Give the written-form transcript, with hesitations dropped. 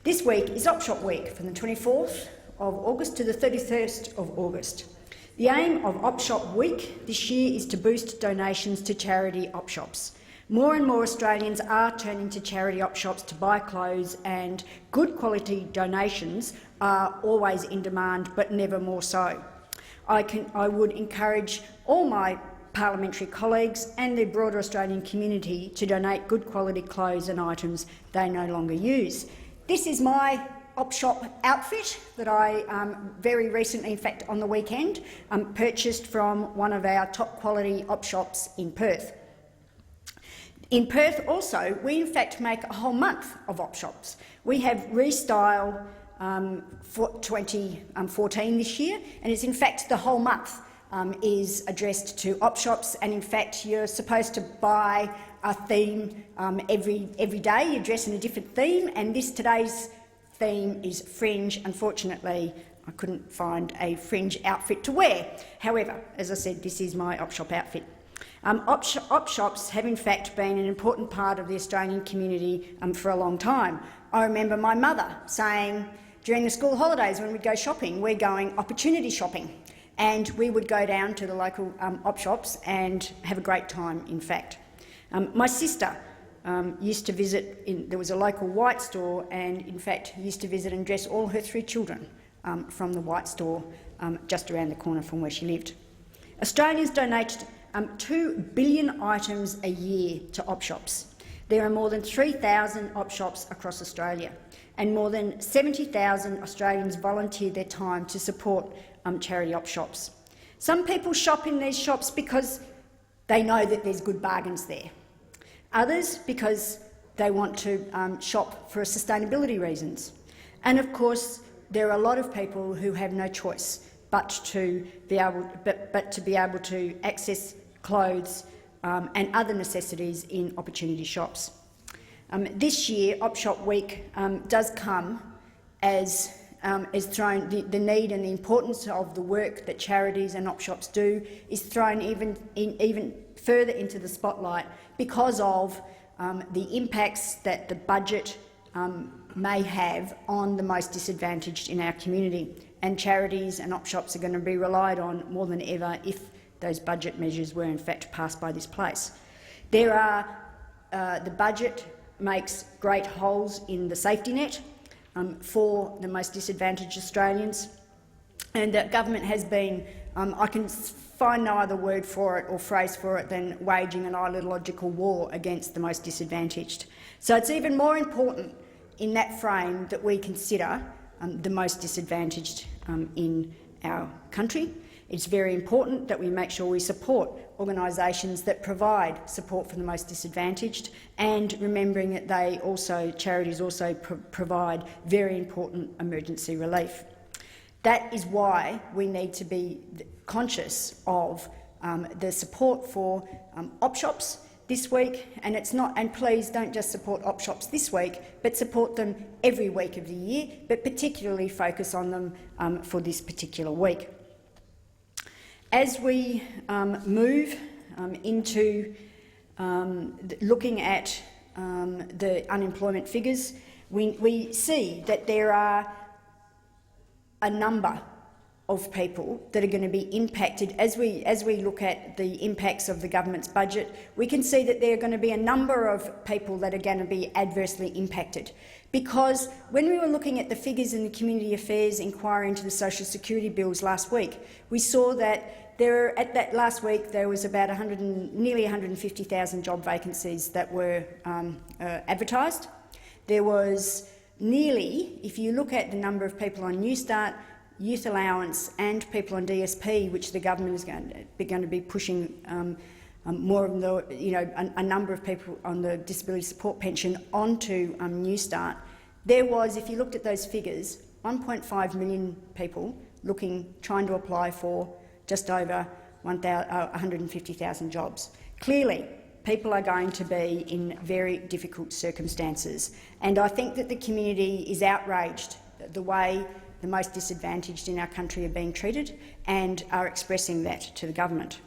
This week is Op Shop Week from the 24th of August to the 31st of August. The aim of Op Shop Week this year is to boost donations to charity op shops. More and more Australians are turning to charity op shops to buy clothes, and good quality donations are always in demand, but never more so. I would encourage all my parliamentary colleagues and the broader Australian community to donate good quality clothes and items they no longer use. This is my op shop outfit that I very recently, in fact on the weekend, purchased from one of our top quality op shops in Perth. In Perth also, we in fact make a whole month of op shops. We have Restyle for 2014 this year, and it's in fact the whole month is addressed to op shops, and in fact you're supposed to buy a theme every day. You dress in a different theme, and today's theme is fringe. Unfortunately, I couldn't find a fringe outfit to wear. However, as I said, this is my op shop outfit. Op shops have in fact been an important part of the Australian community for a long time. I remember my mother saying during the school holidays when we'd go shopping, we're going opportunity shopping, and we would go down to the local op shops and have a great time, in fact. My sister used to visit, there was a local white store, and in fact used to visit and dress all her 3 children from the white store just around the corner from where she lived. Australians donate 2 billion items a year to op shops. There are more than 3,000 op shops across Australia, and more than 70,000 Australians volunteer their time to support charity op shops. Some people shop in these shops because they know that there's good bargains there. Others because they want to shop for sustainability reasons. And of course, there are a lot of people who have no choice but to be able to access clothes and other necessities in opportunity shops. This year, Op Shop Week does come as thrown the need and the importance of the work that charities and op shops do is thrown even further into the spotlight because of the impacts that the budget may have on the most disadvantaged in our community. And charities and op shops are going to be relied on more than ever if those budget measures were in fact passed by this place. The budget makes great holes in the safety net for the most disadvantaged Australians, and the government has been, I can find no other word for it or phrase for it than waging an ideological war against the most disadvantaged. So it's even more important in that frame that we consider the most disadvantaged in our country. It's very important that we make sure we support organisations that provide support for the most disadvantaged, and remembering that charities also provide very important emergency relief. That is why we need to be conscious of the support for op shops this week, and please don't just support op shops this week, but support them every week of the year, but particularly focus on them for this particular week. As we move into looking at the unemployment figures, we see that there are a number of people that are going to be impacted. As we look at the impacts of the government's budget, we can see that there are going to be a number of people that are going to be adversely impacted. Because when we were looking at the figures in the Community Affairs inquiry into the social security bills last week, we saw that last week there was about nearly 150,000 job vacancies that were advertised. There was nearly, if you look at the number of people on Newstart, Youth Allowance and people on DSP, which the government is going to be pushing more of a number of people on the disability support pension onto Newstart, there was, if you looked at those figures, 1.5 million people trying to apply for just over 150,000 jobs. Clearly, people are going to be in very difficult circumstances, and I think that the community is outraged at the way the most disadvantaged in our country are being treated and are expressing that to the government.